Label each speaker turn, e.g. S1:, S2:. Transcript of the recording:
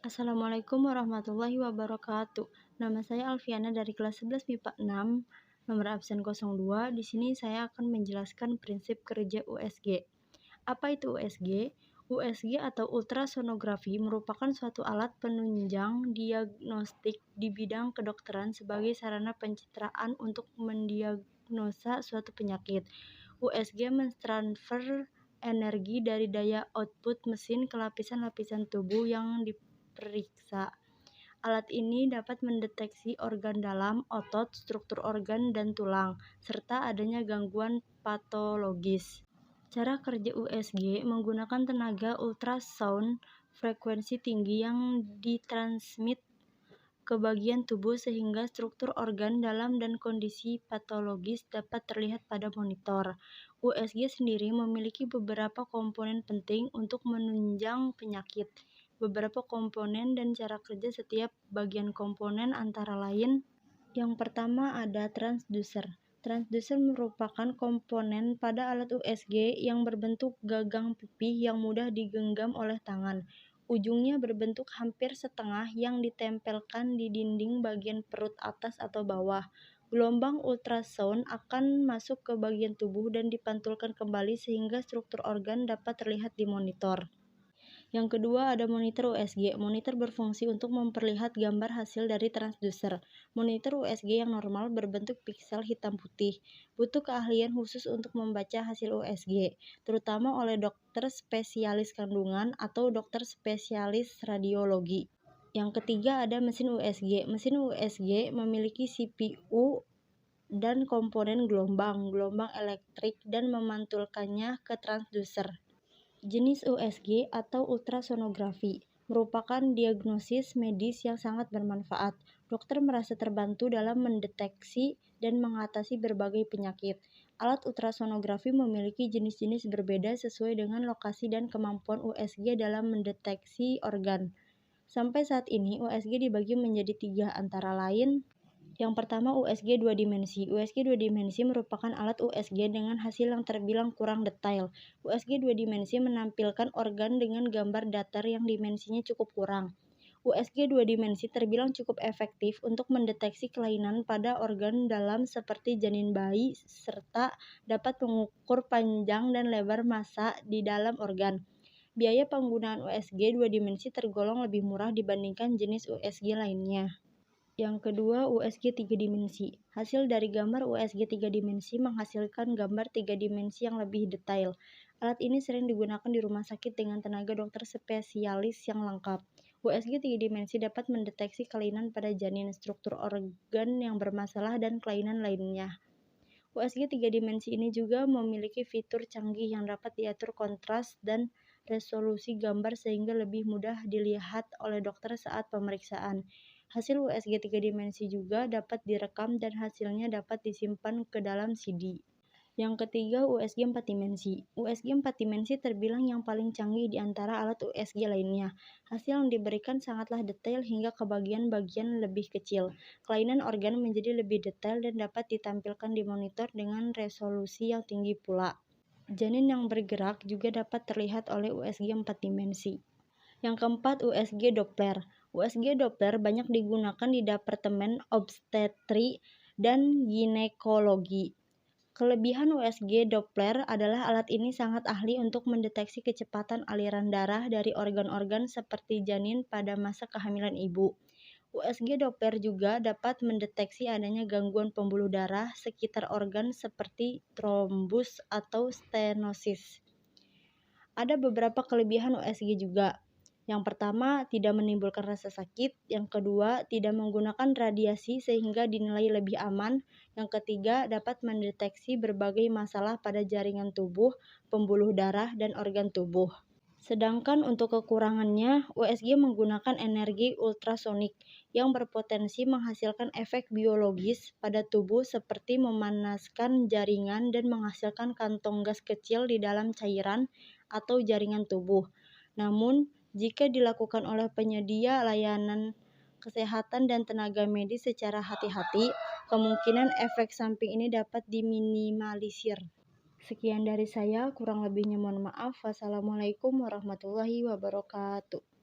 S1: Assalamualaikum warahmatullahi wabarakatuh. Nama saya Alfiana dari kelas 11 MIPA 6, nomor absen 02. Di sini saya akan menjelaskan prinsip kerja USG. Apa itu USG? USG atau ultrasonografi merupakan suatu alat penunjang diagnostik di bidang kedokteran sebagai sarana pencitraan untuk mendiagnosa suatu penyakit. USG mentransfer energi dari daya output mesin ke lapisan-lapisan tubuh yang diperiksa. Alat ini dapat mendeteksi organ dalam, otot, struktur organ, dan tulang, serta adanya gangguan patologis. Cara kerja USG menggunakan tenaga ultrasound frekuensi tinggi yang ditransmit ke bagian tubuh sehingga struktur organ dalam dan kondisi patologis dapat terlihat pada monitor. USG sendiri memiliki beberapa komponen penting untuk menunjang penyakit. Beberapa komponen dan cara kerja setiap bagian komponen antara lain: yang pertama ada transducer. Transducer merupakan komponen pada alat USG yang berbentuk gagang pipih yang mudah digenggam oleh tangan. Ujungnya berbentuk hampir setengah yang ditempelkan di dinding bagian perut atas atau bawah. Gelombang ultrasound akan masuk ke bagian tubuh dan dipantulkan kembali sehingga struktur organ dapat terlihat di monitor. Yang kedua ada monitor USG. Monitor berfungsi untuk memperlihat gambar hasil dari transducer. Monitor USG yang normal berbentuk piksel hitam putih. Butuh keahlian khusus untuk membaca hasil USG, terutama oleh dokter spesialis kandungan atau dokter spesialis radiologi. Yang ketiga ada mesin USG. Mesin USG memiliki CPU dan komponen gelombang elektrik dan memantulkannya ke transducer. Jenis USG atau ultrasonografi merupakan diagnosis medis yang sangat bermanfaat. Dokter merasa terbantu dalam mendeteksi dan mengatasi berbagai penyakit. Alat ultrasonografi memiliki jenis-jenis berbeda sesuai dengan lokasi dan kemampuan USG dalam mendeteksi organ. Sampai saat ini, USG dibagi menjadi 3 antara lain. Yang pertama USG 2 dimensi. USG 2 dimensi merupakan alat USG dengan hasil yang terbilang kurang detail. USG 2 dimensi menampilkan organ dengan gambar datar yang dimensinya cukup kurang. USG 2 dimensi terbilang cukup efektif untuk mendeteksi kelainan pada organ dalam seperti janin bayi serta dapat mengukur panjang dan lebar massa di dalam organ. Biaya penggunaan USG 2 dimensi tergolong lebih murah dibandingkan jenis USG lainnya. Yang kedua, USG 3 dimensi. Hasil dari gambar USG 3 dimensi menghasilkan gambar 3 dimensi yang lebih detail. Alat ini sering digunakan di rumah sakit dengan tenaga dokter spesialis yang lengkap. USG 3 dimensi dapat mendeteksi kelainan pada janin, struktur organ yang bermasalah, dan kelainan lainnya. USG 3 dimensi ini juga memiliki fitur canggih yang dapat diatur kontras dan resolusi gambar sehingga lebih mudah dilihat oleh dokter saat pemeriksaan. Hasil USG 3 dimensi juga dapat direkam dan hasilnya dapat disimpan ke dalam CD. Yang ketiga, USG 4 dimensi. USG 4 dimensi terbilang yang paling canggih di antara alat USG lainnya. Hasil yang diberikan sangatlah detail hingga ke bagian-bagian lebih kecil. Kelainan organ menjadi lebih detail dan dapat ditampilkan di monitor dengan resolusi yang tinggi pula. Janin yang bergerak juga dapat terlihat oleh USG 4 dimensi. Yang keempat, USG Doppler. USG Doppler banyak digunakan di Departemen Obstetri dan Ginekologi. Kelebihan USG Doppler adalah alat ini sangat ahli untuk mendeteksi kecepatan aliran darah dari organ-organ seperti janin pada masa kehamilan ibu. USG Doppler juga dapat mendeteksi adanya gangguan pembuluh darah sekitar organ seperti trombus atau stenosis. Ada beberapa kelebihan USG juga. Yang pertama, tidak menimbulkan rasa sakit. Yang kedua, tidak menggunakan radiasi sehingga dinilai lebih aman. Yang ketiga, dapat mendeteksi berbagai masalah pada jaringan tubuh, pembuluh darah, dan organ tubuh. Sedangkan untuk kekurangannya, USG menggunakan energi ultrasonik yang berpotensi menghasilkan efek biologis pada tubuh seperti memanaskan jaringan dan menghasilkan kantong gas kecil di dalam cairan atau jaringan tubuh. Namun, jika dilakukan oleh penyedia layanan kesehatan dan tenaga medis secara hati-hati, kemungkinan efek samping ini dapat diminimalisir. Sekian dari saya, kurang lebihnya mohon maaf. Wassalamualaikum warahmatullahi wabarakatuh.